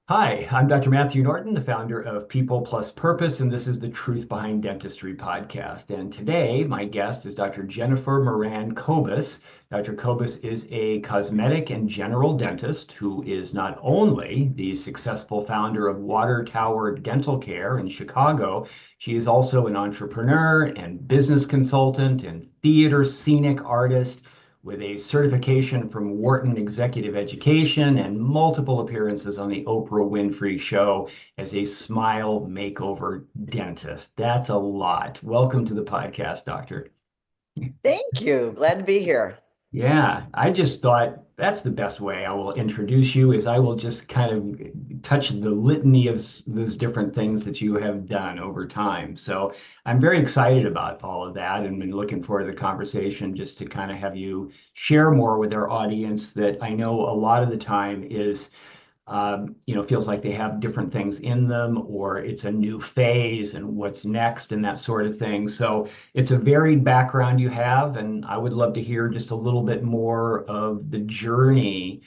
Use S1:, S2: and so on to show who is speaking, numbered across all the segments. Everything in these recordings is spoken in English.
S1: Hi, I'm Dr. Matthew Norton, the founder of People Plus Purpose, and this is the Truth Behind Dentistry podcast. And today, my guest is Dr. Jennifer Moran-Kobes. Dr. Kobes is a cosmetic and general dentist who is not only the successful founder of Water Tower Dental Care in Chicago, she is also an entrepreneur and business consultant and theater scenic artist with a certification from Wharton Executive Education and multiple appearances on the Oprah Winfrey Show as a smile makeover dentist. That's a lot. Welcome to the podcast, Doctor.
S2: Thank you. Glad to be here.
S1: Yeah, I just thought that's the best way I will introduce you is I will just kind of touch the litany of those different things that you have done over time. So I'm very excited about all of that and been looking forward to the conversation just to kind of have you share more with our audience that I know a lot of the time is feels like they have different things in them, or it's a new phase and what's next and that sort of thing. So it's a varied background you have, and I would love to hear just a little bit more of the journey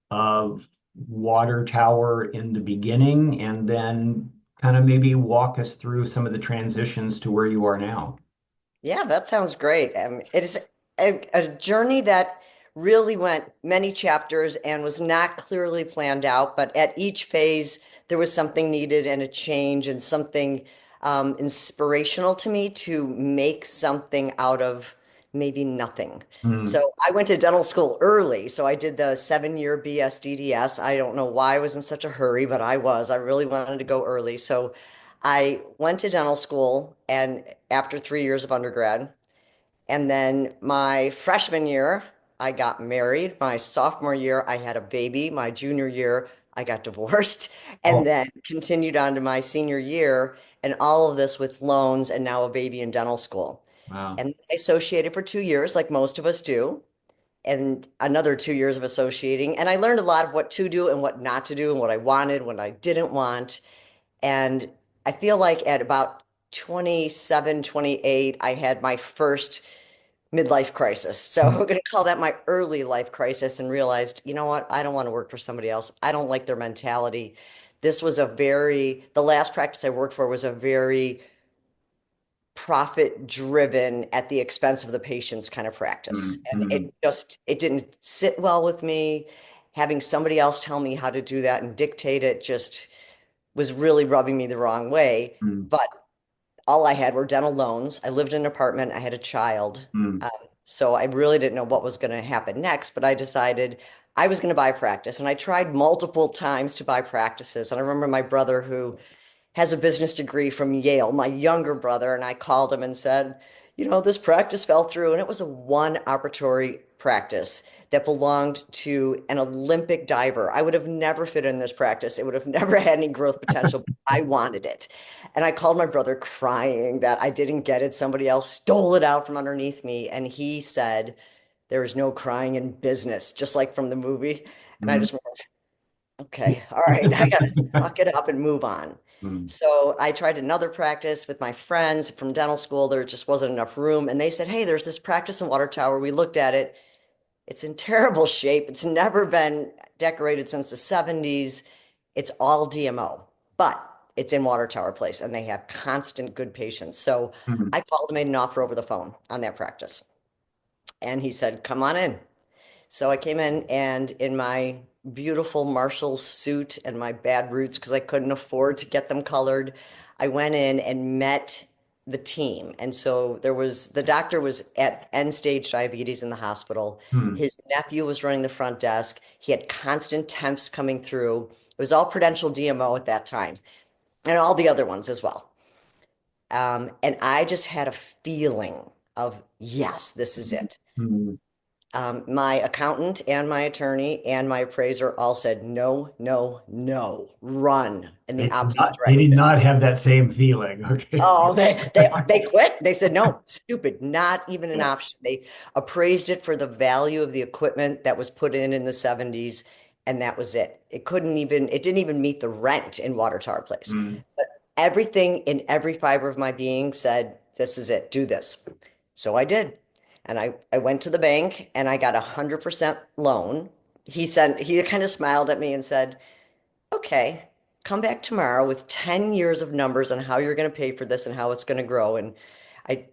S1: of Water Tower in the beginning, and then kind of maybe walk us through some of the transitions to where you are now.
S2: Yeah, that sounds great. It is a journey that really went many chapters and was not clearly planned out, but at each phase, there was something needed and a change and something inspirational to me to make something out of maybe nothing.
S1: Mm.
S2: So I went to dental school early. So I did the 7-year BSDDS. I don't know why I was in such a hurry, but I was. I really wanted to go early. So I went to dental school and after 3 years of undergrad. And then my freshman year, I got married. My sophomore year, I had a baby. My junior year, I got divorced, and
S1: Oh,
S2: then continued on to my senior year, and all of this with loans and now a baby in dental school.
S1: wow.
S2: And I associated for 2 years, like most of us do, and another 2 years of associating. And I learned a lot of what to do and what not to do, and what I wanted, what I didn't want. And I feel like at about 27, 28, I had my first midlife crisis. So I'm
S1: Mm.
S2: going to call that my early life crisis and realized, you know what? I don't want to work for somebody else. I don't like their mentality. The last practice I worked for was a very profit driven at the expense of the patients kind of practice.
S1: Mm.
S2: And
S1: Mm.
S2: it didn't sit well with me. Having somebody else tell me how to do that and dictate it just was really rubbing me the wrong way.
S1: Mm.
S2: But all I had were dental loans. I lived in an apartment. I had a child.
S1: Mm.
S2: Um, so I really didn't know what was going to happen next, but I decided I was going to buy practice. And I tried multiple times to buy practices. And I remember my brother, who has a business degree from Yale, my younger brother, and I called him and said, this practice fell through. And it was a one operatory practice that belonged to an Olympic diver. I would have never fit in this practice. It would have never had any growth potential. I wanted it. And I called my brother crying that I didn't get it. Somebody else stole it out from underneath me. And he said, there is no crying in business, just like from the movie. And I
S1: Mm.
S2: just went, okay, all right, I got to suck it up and move on.
S1: Mm.
S2: So I tried another practice with my friends from dental school. There just wasn't enough room. And they said, hey, there's this practice in Water Tower. We looked at it. It's in terrible shape. It's never been decorated since the 70s. It's all DMO, but it's in Water Tower Place and they have constant good patients. So
S1: Mm.
S2: I called and made an offer over the phone on that practice. And he said, come on in. So I came in and in my beautiful Marshall suit and my bad roots, because I couldn't afford to get them colored, I went in and met the team. And so the doctor was at end stage diabetes in the hospital.
S1: Mm.
S2: His nephew was running the front desk. He had constant temps coming through. It was all Prudential DMO at that time and all the other ones as well. And I just had a feeling of, yes, this is it.
S1: Mm.
S2: My accountant and my attorney and my appraiser all said, no, no, no, run in the opposite
S1: They did
S2: direction.
S1: not have that same feeling. Okay.
S2: Oh, they quit. They said, no, stupid, not even an
S1: Yeah.
S2: option. They appraised it for the value of the equipment that was put in the 70s, and that was it. It didn't even meet the rent in Water Tower Place.
S1: Mm.
S2: But everything in every fiber of my being said, this is it, do this. So I did. And I went to the bank and I got 100% loan. He kind of smiled at me and said, okay. come back tomorrow with 10 years of numbers on how you're going to pay for this and how it's going to grow. And I,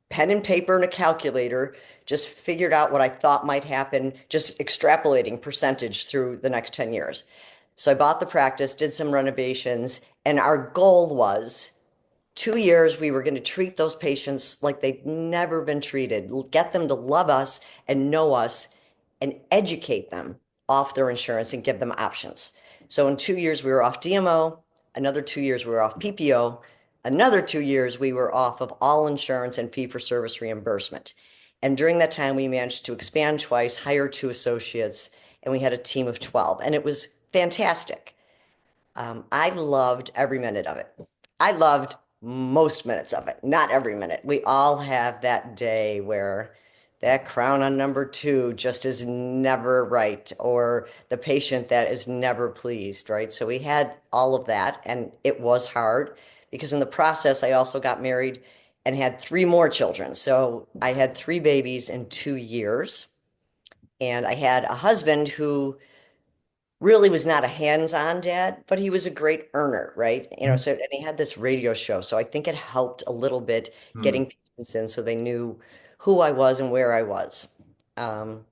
S2: pen and paper and a calculator, just figured out what I thought might happen, just extrapolating percentage through the next 10 years. So I bought the practice, did some renovations, and our goal was 2 years we were going to treat those patients like they'd never been treated, get them to love us and know us and educate them off their insurance and give them options. So in 2 years we were off DMO, another 2 years we were off PPO, another 2 years we were off of all insurance and fee for service reimbursement. And during that time we managed to expand twice, hire two associates, and we had a team of 12, and it was fantastic. I loved every minute of it. I loved most minutes of it, not every minute. We all have that day where that crown on number two just is never right, or the patient that is never pleased, right? So we had all of that, and it was hard because in the process, I also got married and had three more children. So I had three babies in 2 years, and I had a husband who really was not a hands-on dad, but he was a great earner, right? So and he had this radio show. So I think it helped a little bit
S1: Hmm.
S2: getting patients in so they knew who I was and where I was. Um,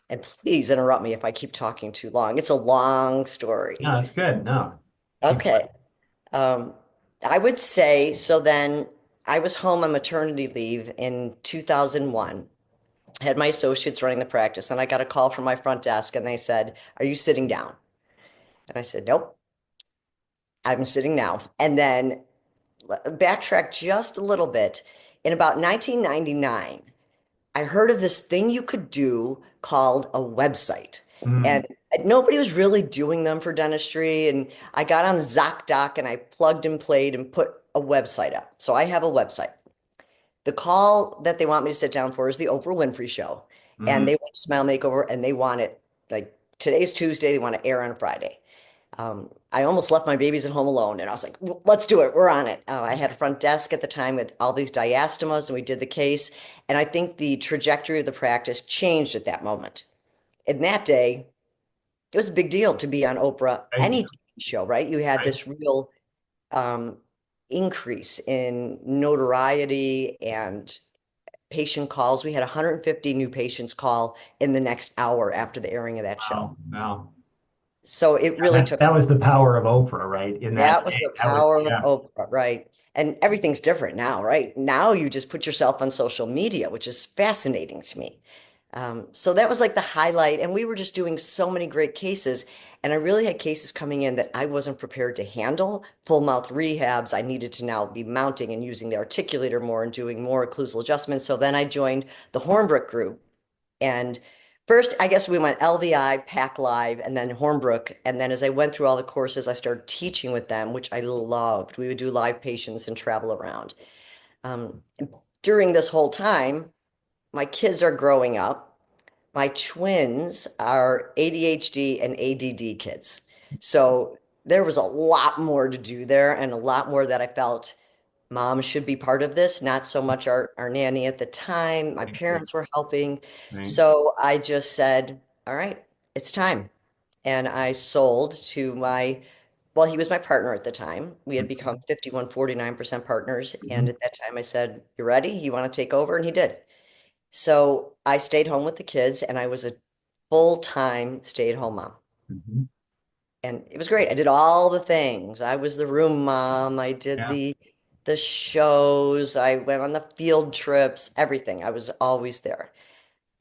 S2: and please interrupt me if I keep talking too long. It's a long story.
S1: No, that's good. No, keep going.
S2: Okay. Um, I would say so then I was home on maternity leave in 2001. Had my associates running the practice, and I got a call from my front desk and they said, "Are you sitting down?" And I said, "Nope. I'm sitting now." And then backtrack just a little bit. In about 1999, I heard of this thing you could do called a website.
S1: Hmm.
S2: And nobody was really doing them for dentistry. And I got on ZocDoc and I plugged and played and put a website up. So I have a website. The call that they want me to sit down for is the Oprah Winfrey Show. And
S1: Hmm.
S2: they want a smile makeover and they want it like today's Tuesday, they want to air on Friday. I almost left my babies at home alone, and I was like, let's do it. We're on it. I had a front desk at the time with all these diastemas, and we did the case. And I think the trajectory of the practice changed at that moment. In that day, it was a big deal to be on Oprah,
S1: Right.
S2: any TV show, right? You had
S1: Right.
S2: this real um, increase in notoriety and patient calls. We had 150 new patients call in the next hour after the airing of that show.
S1: Wow. Wow.
S2: So it
S1: And
S2: really took.
S1: that was the power of Oprah, right? In that
S2: That was
S1: day,
S2: the
S1: that was,
S2: power of
S1: yeah.
S2: Oprah, right? And everything's different now, right? Now you just put yourself on social media, which is fascinating to me. So that was like the highlight. And we were just doing so many great cases. And I really had cases coming in that I wasn't prepared to handle. Full mouth rehabs, I needed to now be mounting and using the articulator more and doing more occlusal adjustments. So then I joined the Hornbrook group. And first, I guess we went LVI, Pack Live, and then Hornbrook. And then as I went through all the courses, I started teaching with them, which I loved. We would do live patients and travel around. And during this whole time, my kids are growing up. My twins are ADHD and ADD kids. So there was a lot more to do there and a lot more that I felt mom should be part of this, not so much our nanny at the time. My
S1: Right.
S2: parents were helping.
S1: Right.
S2: So I just said, all right, it's time. And I sold to well, he was my partner at the time. We had become 51, 49% partners. And
S1: Mhm.
S2: at that time I said, you ready? You want to take over? And he did. So I stayed home with the kids and I was a full-time stay-at-home mom.
S1: Mhm.
S2: And it was great. I did all the things. I was the room mom. I did
S1: Yeah.
S2: the shows. I went on the field trips, everything. I was always there.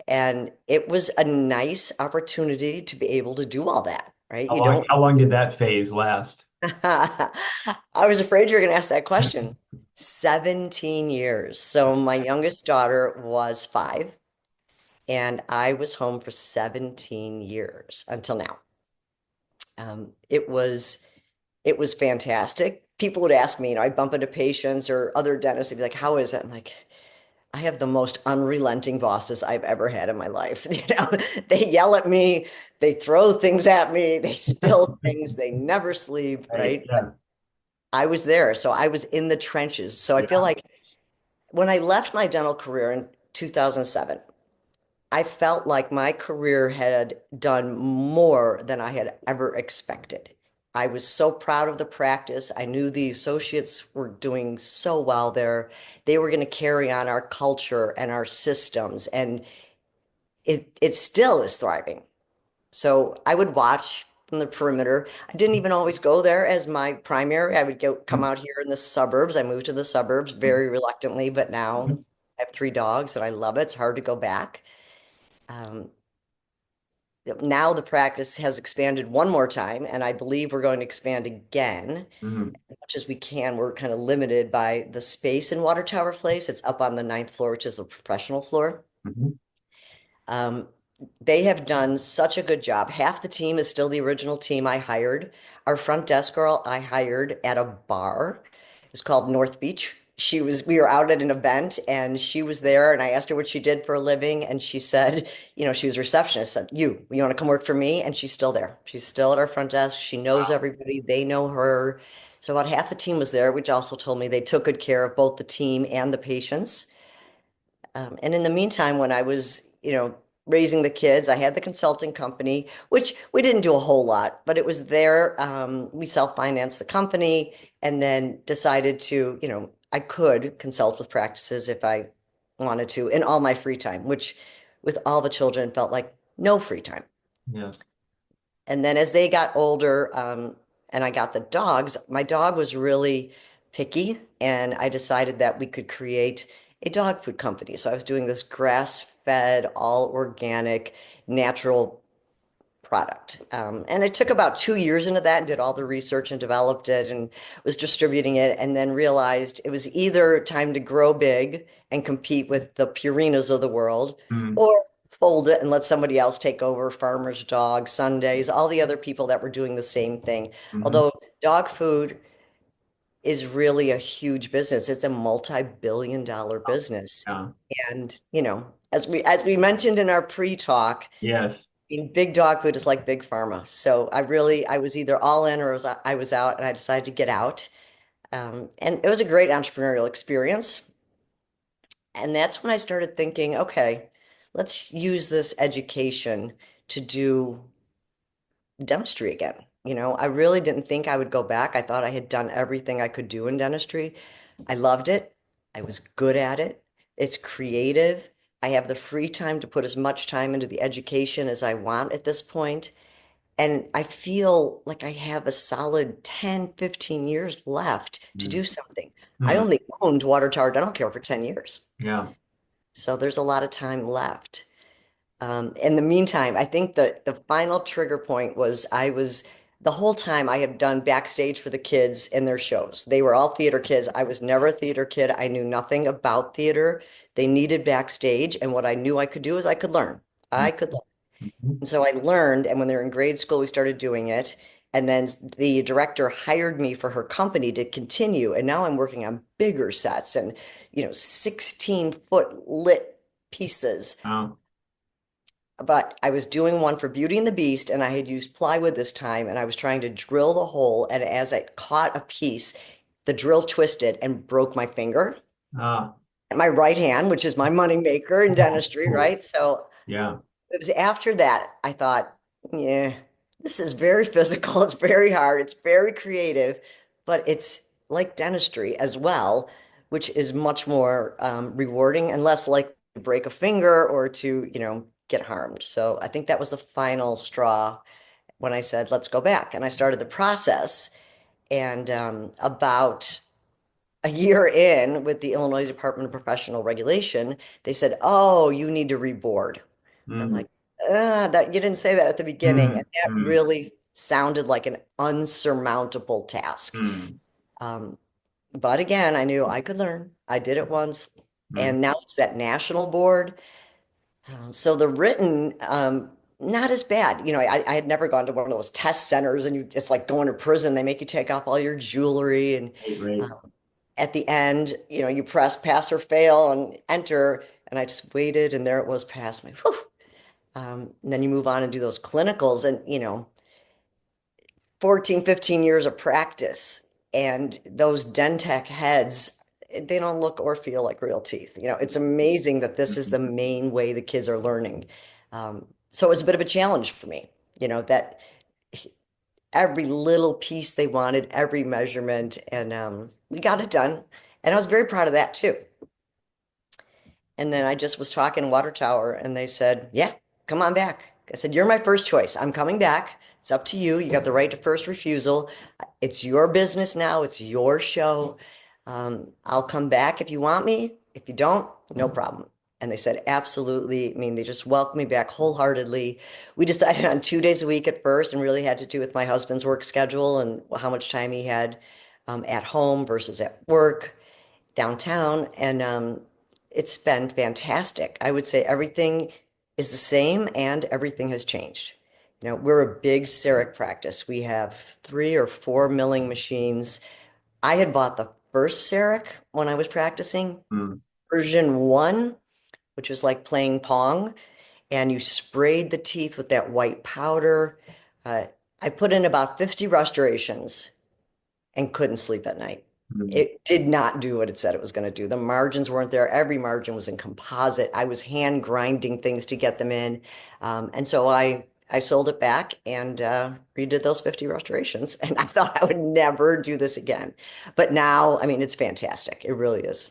S2: And it was a nice opportunity to be able to do all that, right? You don't.
S1: How long did that phase last?
S2: I was afraid you were going to ask that question. 17 years. So my youngest daughter was 5, and I was home for 17 years until now. It was fantastic. People would ask me, I'd bump into patients or other dentists, they'd be like, how is it? I'm like, I have the most unrelenting bosses I've ever had in my life. They yell at me, they throw things at me, they spill things, they never sleep,
S1: Right.
S2: right? But
S1: Yeah.
S2: I was there. So I was in the trenches. So I feel
S1: Yeah.
S2: like when I left my dental career in 2007, I felt like my career had done more than I had ever expected. I was so proud of the practice. I knew the associates were doing so well there. They were going to carry on our culture and our systems, and it still is thriving. So I would watch from the perimeter. I didn't even always go there as my primary. I would come out here in the suburbs. I moved to the suburbs very reluctantly, but now I have 3 dogs and I love it. It's hard to go back. Um, Now the practice has expanded one more time, and I believe we're going to expand again
S1: Mhm.
S2: as much as we can. We're kind of limited by the space in Water Tower Place. It's up on the 9th floor, which is a professional floor.
S1: Mhm.
S2: Um, they have done such a good job. Half the team is still the original team I hired. Our front desk girl I hired at a bar. It's called North Beach. We were out at an event and she was there and I asked her what she did for a living and she said, she was a receptionist, said, you want to come work for me? And she's still there. She's still at our front desk. She knows
S1: Wow.
S2: everybody. They know her. So about half the team was there, which also told me they took good care of both the team and the patients. And in the meantime, when I was, raising the kids, I had the consulting company, which we didn't do a whole lot, but it was there. We self-financed the company and then decided to, I could consult with practices if I wanted to in all my free time, which with all the children felt like no free time.
S1: Yes.
S2: And then as they got older, and I got the dogs, my dog was really picky, and I decided that we could create a dog food company. So I was doing this grass-fed, all organic, natural product. And I took about 2 years into that and did all the research and developed it and was distributing it, and then realized it was either time to grow big and compete with the Purinas of the world,
S1: Mhm.
S2: or fold it and let somebody else take over Farmer's Dog, Sundays, all the other people that were doing the same thing.
S1: Mhm.
S2: Although dog food is really a huge business. It's a multi-billion-dollar business.
S1: Yeah.
S2: And, as we mentioned in our pre-talk,
S1: Yes.
S2: mean, big dog food is like big pharma. So I was either all in or I was out, and I decided to get out. And it was a great entrepreneurial experience. And that's when I started thinking, okay, let's use this education to do dentistry again. I really didn't think I would go back. I thought I had done everything I could do in dentistry. I loved it. I was good at it. It's creative. I have the free time to put as much time into the education as I want at this point. And I feel like I have a solid 10, 15 years left to
S1: Mhm.
S2: do something. I
S1: Mhm.
S2: only owned Water Tower Dental Care for 10 years.
S1: Yeah.
S2: So there's a lot of time left. In the meantime, I think that the final trigger point was the whole time I had done backstage for the kids in their shows. They were all theater kids. I was never a theater kid. I knew nothing about theater. They needed backstage. And what I knew I could do is I could learn. I could learn.
S1: Mhm.
S2: And so I learned, and when they were in grade school, we started doing it. And then the director hired me for her company to continue. And now I'm working on bigger sets and, 16-foot lit pieces.
S1: Wow.
S2: But I was doing one for Beauty and the Beast, and I had used plywood this time, and I was trying to drill the hole. And as I caught a piece, the drill twisted and broke my finger.
S1: Ah.
S2: My right hand, which is my money maker in dentistry,
S1: Oh.
S2: right? So
S1: Yeah.
S2: it was after that I thought, yeah, this is very physical. It's very hard. It's very creative, but it's like dentistry as well, which is much more rewarding and less likely to break a finger or to, get harmed. So I think that was the final straw when I said, let's go back. And I started the process. And about a year in with the Illinois Department of Professional Regulation, they said, oh, you need to reboard. I'm
S1: Mhm.
S2: like, that you didn't say that at the beginning. And
S1: Mhm.
S2: that
S1: Mhm.
S2: really sounded like an unsurmountable task.
S1: Mhm.
S2: Um, but again, I knew I could learn. I did it once,
S1: Mhm.
S2: and now it's that national board. So the written, not as bad. I had never gone to one of those test centers, and it's like going to prison. They make you take off all your jewelry, and
S1: Right. Right.
S2: at the end, you press pass or fail and enter. And I just waited, and there it was, past me. Whew. And then you move on and do those clinicals and, 14, 15 years of practice. And those Dentech heads, they don't look or feel like real teeth. It's amazing that this is the main way the kids are learning. So it was a bit of a challenge for me, that every little piece they wanted, every measurement, and we got it done. And I was very proud of that too. And then I just was talking to Water Tower, and they said, "Yeah, come on back." I said, "You're my first choice. I'm coming back. It's up to you. You got the right to first refusal. It's your business now. It's your show. I'll come back if you want me. If you don't, no problem." And they said, absolutely. I mean, they just welcomed me back wholeheartedly. We decided on 2 days a week at first, and really had to do with my husband's work schedule and how much time he had at home versus at work downtown. And it's been fantastic. I would say everything is the same and everything has changed. We're a big CEREC practice. We have 3 or 4 milling machines. I had bought the first CEREC when I was practicing,
S1: Mm,
S2: version 1, which was like playing Pong, and you sprayed the teeth with that white powder. Uh, I put in about 50 restorations and couldn't sleep at night.
S1: mm.
S2: It did not do what it said it was going to do. The margins weren't there. Every margin was in composite. I was hand grinding things to get them in. And so I sold it back and redid those 50 restorations. And I thought I would never do this again. But now, I mean, it's fantastic. It really is.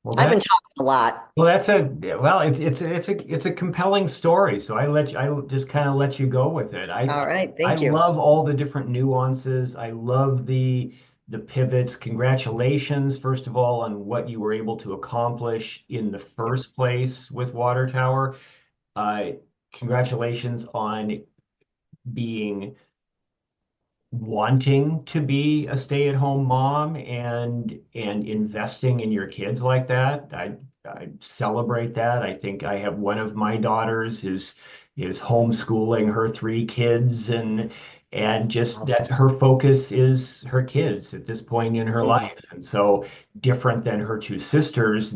S1: Well,
S2: I've been
S1: that
S2: talking a lot.
S1: well, it's a compelling story. So I just kind of let you go with it.
S2: All right.
S1: I
S2: Thank you.
S1: love all the different nuances. I love the pivots. Congratulations, first of all, on what you were able to accomplish in the first place with Water Tower. Uh, Congratulations on being wanting to be a stay-at-home mom and investing in your kids like that. I celebrate that. I think I have one of my daughters is homeschooling her 3 kids and just that's her focus is her kids at this point in her
S2: Mhm.
S1: life. And so different than her 2 sisters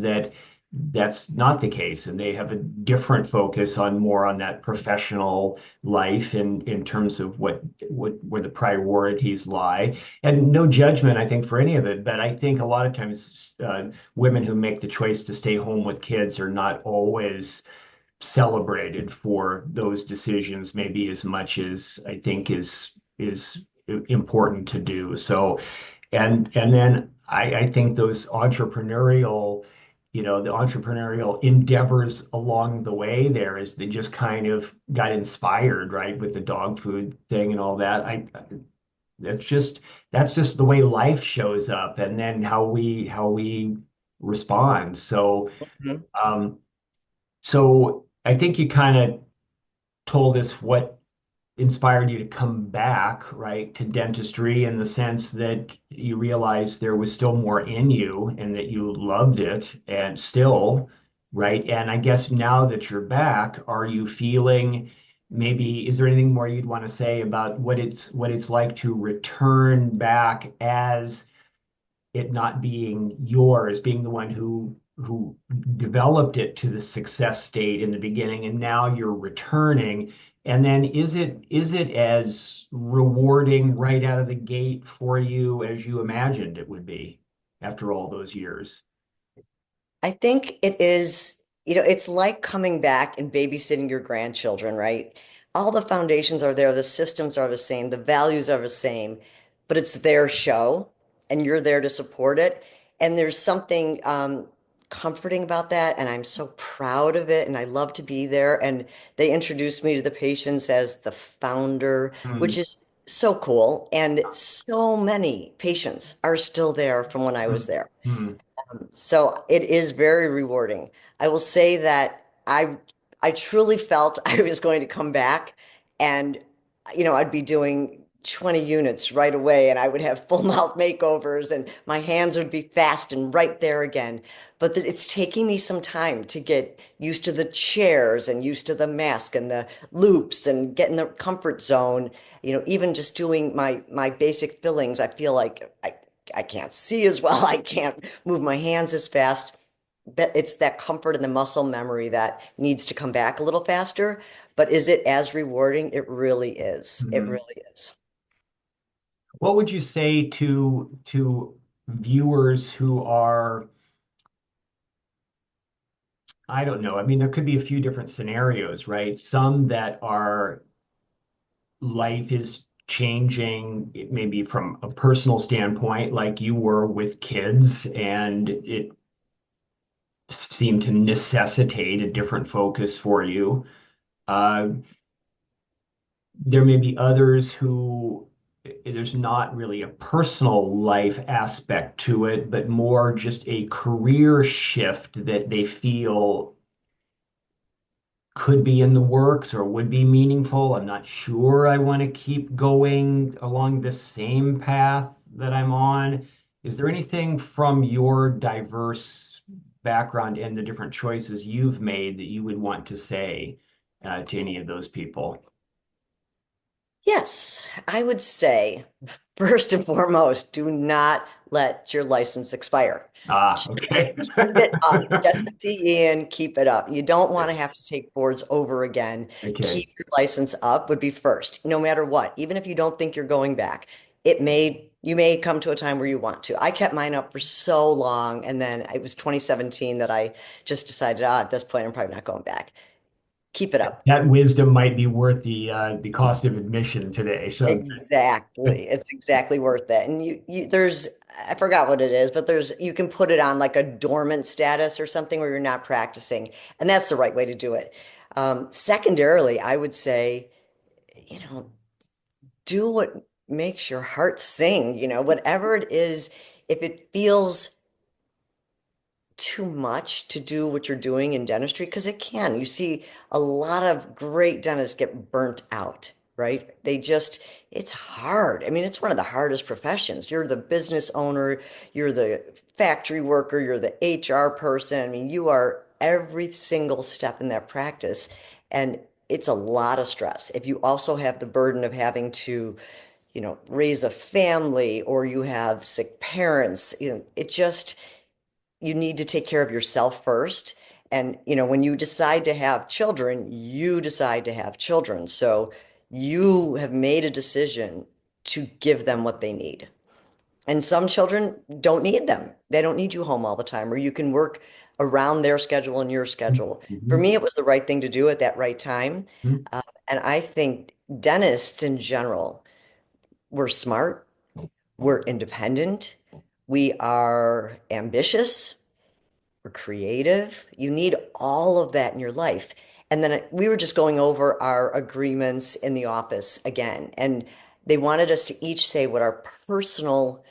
S1: that's not the case. And they have a different focus on more on that professional life in terms of what where the priorities lie. And no judgment, I think, for any of it. But I think a lot of times women who make the choice to stay home with kids are not always celebrated for those decisions, maybe as much as I think is important to do. So and then I think those entrepreneurial, the entrepreneurial endeavors along the way there is they just kind of got inspired, right, with the dog food thing and all that. That's just that's just the way life shows up, and then how we respond.
S2: Mhm.
S1: Um, so I think you kind of told us what inspired you to come back, right, to dentistry in the sense that you realized there was still more in you and that you loved it and still, right? And I guess now that you're back, are you feeling maybe is there anything more you'd want to say about what it's like to return back as it not being yours, being the one who developed it to the success state in the beginning, and now you're returning. And then is it as rewarding right out of the gate for you as you imagined it would be after all those years?
S2: I think it is, it's like coming back and babysitting your grandchildren, right? All the foundations are there, the systems are the same, the values are the same, but it's their show and you're there to support it. And there's something comforting about that. And I'm so proud of it. And I love to be there. And they introduced me to the patients as the founder, which
S1: Mm,
S2: is so cool. And so many patients are still there from when I was
S1: mm,
S2: there.
S1: mm,
S2: So it is very rewarding. I will say that I truly felt I was going to come back and I'd be doing 20 units right away and I would have full mouth makeovers and my hands would be fast and right there again. But it's taking me some time to get used to the chairs and used to the mask and the loops and get in the comfort zone. Even just doing my basic fillings, I feel like I can't see as well. I can't move my hands as fast. But it's that comfort and the muscle memory that needs to come back a little faster. But is it as rewarding? It really is. It
S1: mm.
S2: really is.
S1: What would you say to viewers who are, I don't know. I mean, there could be a few different scenarios, right? Some that are life is changing, maybe from a personal standpoint, like you were with kids, and it seemed to necessitate a different focus for you. Uh, there may be others who there's not really a personal life aspect to it, but more just a career shift that they feel could be in the works or would be meaningful. I'm not sure I want to keep going along the same path that I'm on. Is there anything from your diverse background and the different choices you've made that you would want to say to any of those people?
S2: Yes, I would say first and foremost, do not let your license expire.
S1: Ah,
S2: Just
S1: okay.
S2: keep it up. Get the DE in, keep it up. You don't want to have to take boards over again.
S1: Okay.
S2: Keep your license up would be first, no matter what. Even if you don't think you're going back, you may come to a time where you want to. I kept mine up for so long, and then it was 2017 that I just decided, at this point, I'm probably not going back. Keep it up.
S1: That wisdom might be worth the cost of admission today. So,
S2: Exactly. It's exactly worth it. And there's, I forgot what it is, but you can put it on like a dormant status or something where you're not practicing. And that's the right way to do it. Secondarily, I would say, you know, do what makes your heart sing, whatever it is, if it feels too much to do what you're doing in dentistry because it can. You see a lot of great dentists get burnt out, right? It's hard. I mean, it's one of the hardest professions. You're the business owner, you're the factory worker, you're the HR person. I mean, you are every single step in that practice. And it's a lot of stress. If you also have the burden of having to, raise a family or you have sick parents, you need to take care of yourself first. And, when you decide to have children, you decide to have children. So you have made a decision to give them what they need. And some children don't need them. They don't need you home all the time, or you can work around their schedule and your schedule. For
S1: mhm,
S2: me, it was the right thing to do at that right time.
S1: mhm,
S2: Uh, and I think dentists in general, we're smart, we're independent, we are ambitious, we're creative. You need all of that in your life. And then we were just going over our agreements in the office again, and they wanted us to each say what our personal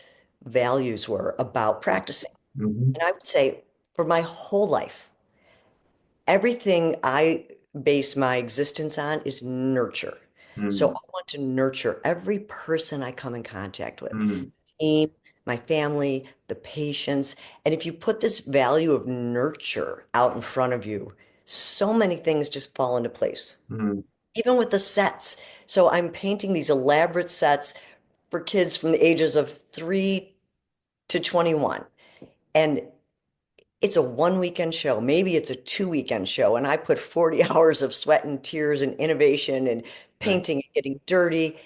S2: values were about practicing.
S1: mhm,
S2: And I would say for my whole life, everything I base my existence on is nurture. So I
S1: mhm,
S2: want to nurture every person I come in contact with,
S1: mhm,
S2: team, my family, the patients. And if you put this value of nurture out in front of you, so many things just fall into place,
S1: mhm,
S2: even with the sets. So I'm painting these elaborate sets for kids from the ages of 3 to 21. And it's a 1 weekend show. Maybe it's a 2 weekend show. And I put 40 hours of sweat and tears and innovation and
S1: right,
S2: painting and getting dirty.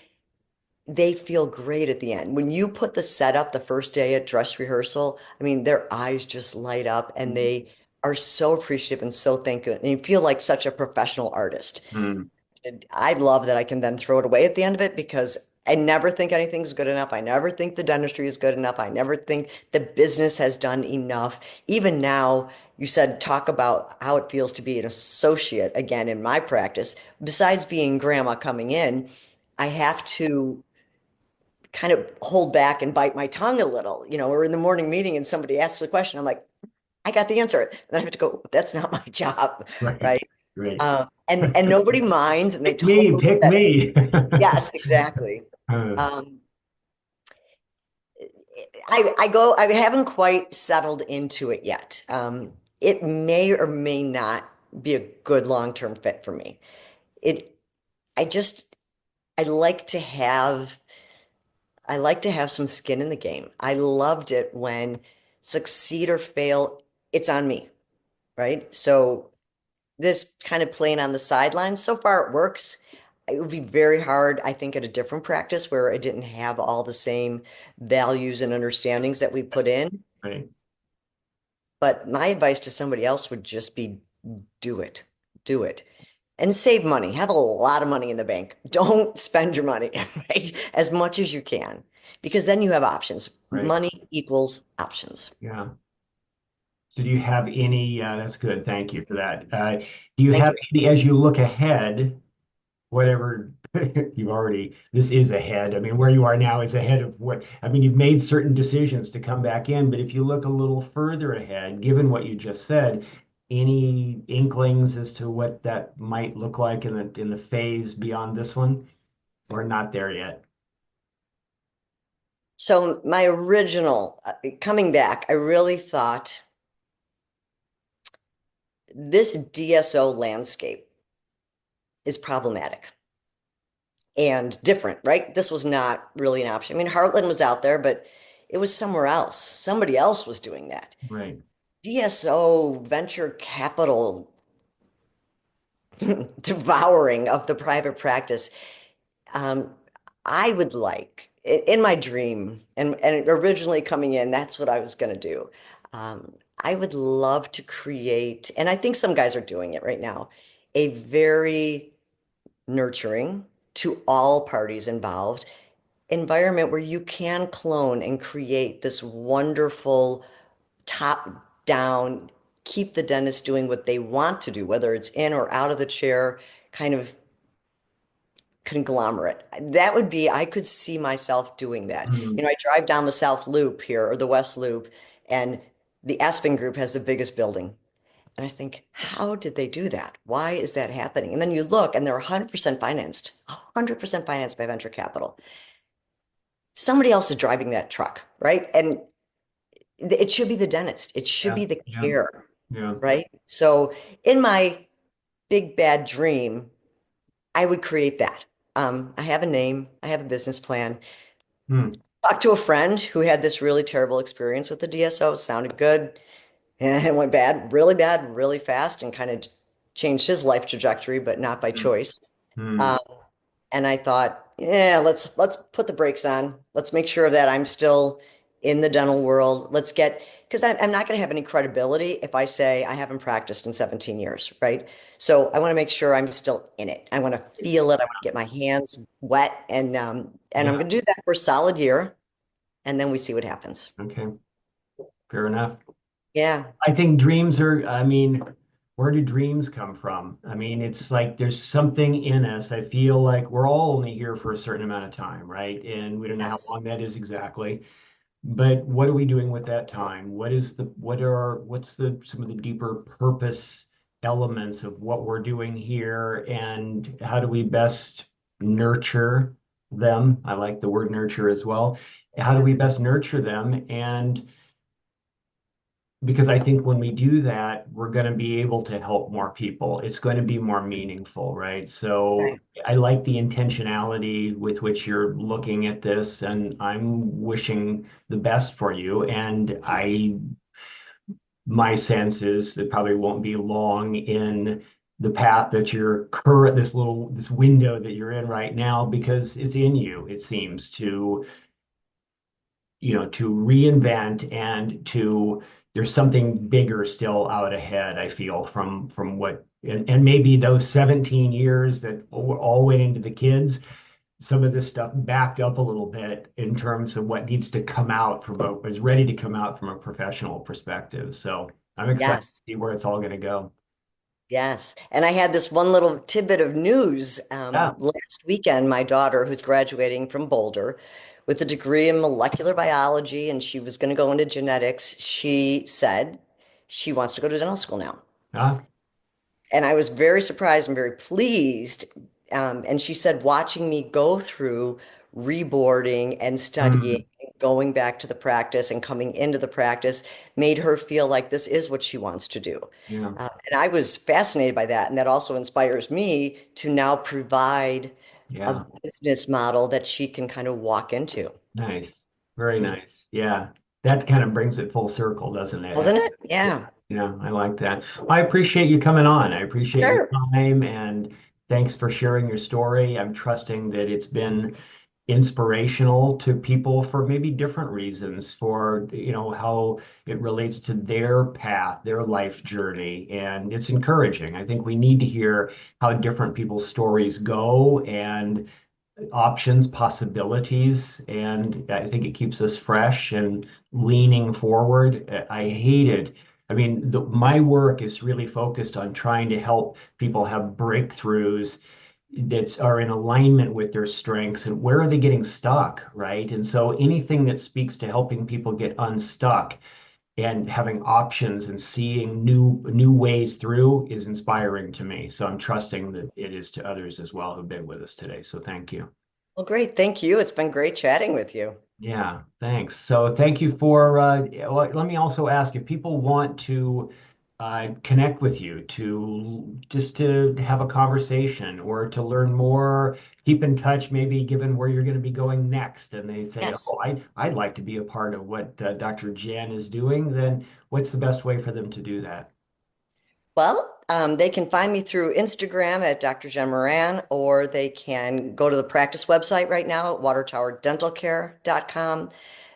S2: They feel great at the end. When you put the set up the first day at dress rehearsal, I mean, their eyes just light up and
S1: mhm,
S2: they are so appreciative and so thankful. And you feel like such a professional artist.
S1: mhm,
S2: And I love that I can then throw it away at the end of it because I never think anything's good enough. I never think the dentistry is good enough. I never think the business has done enough. Even now, you said talk about how it feels to be an associate again in my practice. Besides being grandma coming in, I have to kind of hold back and bite my tongue a little. We're in the morning meeting and somebody asks a question. I'm like, I got the answer. And then I have to go, that's not my job,
S1: right,
S2: right?
S1: right.
S2: And nobody minds and they
S1: Pick me,
S2: totally
S1: pick
S2: get it.
S1: me.
S2: Yes, exactly.
S1: Uh,
S2: Um, I haven't quite settled into it yet. It may or may not be a good long-term fit for me. It, I just, I like to have, I like to have some skin in the game. I loved it when succeed or fail, it's on me, right? So this kind of playing on the sidelines, so far it works. It would be very hard, I think, at a different practice where I didn't have all the same values and understandings that we put in.
S1: right.
S2: But my advice to somebody else would just be do it. Do it. and save money. Have a lot of money in the bank. Don't spend your money, right? As much as you can, because then you have options.
S1: Right.
S2: Money equals options.
S1: Yeah. So do you have any, that's good. Thank you for that. Do you
S2: Thank
S1: have
S2: you.
S1: any, as you look ahead, whatever you've already, this is ahead. I mean, where you are now is ahead of what, I mean, you've made certain decisions to come back in, but if you look a little further ahead, given what you just said, any inklings as to what that might look like in the phase beyond this one, or not there yet?
S2: So my original coming back, I really thought this DSO landscape is problematic and different, right? This was not really an option. I mean, Heartland was out there, but it was somewhere else. Somebody else was doing that.
S1: Right.
S2: DSO venture capital devouring of the private practice. Um, I would like, in my dream, and originally coming in, that's what I was going to do. I would love to create, and I think some guys are doing it right now, a very nurturing to all parties involved environment where you can clone and create this wonderful top down, keep the dentist doing what they want to do, whether it's in or out of the chair, kind of conglomerate. That would be, I could see myself doing that.
S1: Mm,
S2: I drive down the South Loop here or the West Loop, and the Aspen Group has the biggest building. And I think, how did they do that? Why is that happening? And then you look, and they're 100% financed, 100% financed by venture capital. Somebody else is driving that truck, right? And it should be the dentist. It should
S1: yeah.
S2: be the
S1: Yeah.
S2: care,
S1: Yeah.
S2: right? So in my big bad dream, I would create that. I have a name, I have a business plan.
S1: Mm,
S2: Talked to a friend who had this really terrible experience with the DSO. It sounded good, and it went bad, really fast, and kind of changed his life trajectory, but not by
S1: mm,
S2: choice.
S1: mm.
S2: Um, and I thought, yeah, let's put the brakes on. Let's make sure that I'm still in the dental world. Let's get because I'm not going to have any credibility if I say I haven't practiced in 17 years, right? So I want to make sure I'm still in it. I want to feel it. I want to get my hands wet, and I'm
S1: Yeah.
S2: going to do that for a solid year, and then we see what happens.
S1: Okay. Fair enough.
S2: Yeah.
S1: I think dreams are, I mean, where do dreams come from? I mean, it's like there's something in us. I feel like we're all only here for a certain amount of time, right? And we don't know how
S2: Yes.
S1: long that is exactly. But what are we doing with that time? What's the some of the deeper purpose elements of what we're doing here, and how do we best nurture them? I like the word nurture as well. How do we best nurture them? And because I think when we do that, we're going to be able to help more people. It's going to be more meaningful, right? So
S2: Right.
S1: I like the intentionality with which you're looking at this, and I'm wishing the best for you. My sense is it probably won't be long in the path that you're current, this window that you're in right now, because it's in you, it seems, to reinvent and to there's something bigger still out ahead, I feel, from what and maybe those 17 years that all went into the kids, some of this stuff backed up a little bit in terms of what needs to come out is ready to come out from a professional perspective. So I'm excited to
S2: Yes.
S1: see where it's all going to go.
S2: Yes. And I had this one little tidbit of news
S1: Yeah.
S2: last weekend. My daughter, who's graduating from Boulder with a degree in molecular biology, and she was going to go into genetics, she said she wants to go to dental school now.
S1: Yeah.
S2: And I was very surprised and very pleased. And she said, watching me go through reboarding and studying,
S1: Mm,
S2: going back to the practice and coming into the practice made her feel like this is what she wants to do.
S1: yeah.
S2: And I was fascinated by that. And that also inspires me to now provide a
S1: Yeah.
S2: business model that she can kind of walk into.
S1: Nice. Very
S2: Mm.
S1: nice. Yeah. That kind of brings it full circle, doesn't it?
S2: Doesn't it?
S1: Yeah.
S2: Yeah.
S1: Yeah, I like that. Well, I appreciate you coming on. I appreciate your
S2: Sure.
S1: time and thanks for sharing your story. I'm trusting that it's been inspirational to people for maybe different reasons, for how it relates to their path, their life journey, and it's encouraging. I think we need to hear how different people's stories go and options, possibilities, and I think it keeps us fresh and leaning forward. I hate it. I mean, my work is really focused on trying to help people have breakthroughs that are in alignment with their strengths and where are they getting stuck, right? And so anything that speaks to helping people get unstuck and having options and seeing new ways through is inspiring to me. So I'm trusting that it is to others as well who've been with us today. So thank you.
S2: Well, great. Thank you. It's been great chatting with you.
S1: Yeah, thanks. So thank you for, well, let me also ask if people want to connect with you to just to have a conversation or to learn more, keep in touch, maybe given where you're going to be going next, and they say,
S2: Yes.
S1: oh, I'd like to be a part of what Dr. Jan is doing, then what's the best way for them to do that?
S2: Well, they can find me through Instagram at Dr. Jen Moran, or they can go to the practice website right now at watertowerdentalcare.com.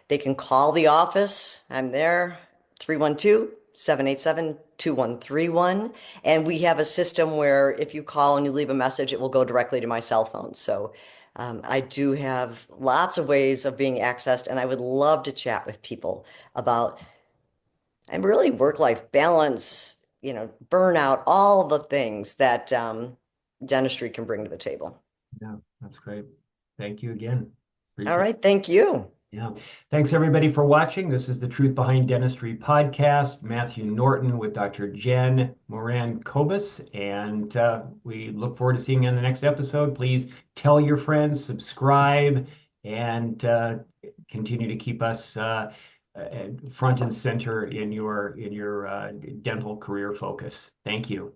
S2: They can call the office. I'm there, 312-787-2131. And we have a system where if you call and you leave a message, it will go directly to my cell phone. So I do have lots of ways of being accessed, and I would love to chat with people about and really work-life balance, burnout, all the things that dentistry can bring to the table.
S1: Yeah, that's great. Thank you again.
S2: All
S1: Appreciate it.
S2: right, thank you.
S1: Yeah. Thanks everybody for watching. This is the Truth Behind Dentistry podcast. Matthew Norton with Dr. Jen Moran-Kobes, and we look forward to seeing you in the next episode. Please tell your friends, subscribe, and continue to keep us front and center in your dental career focus. Thank you.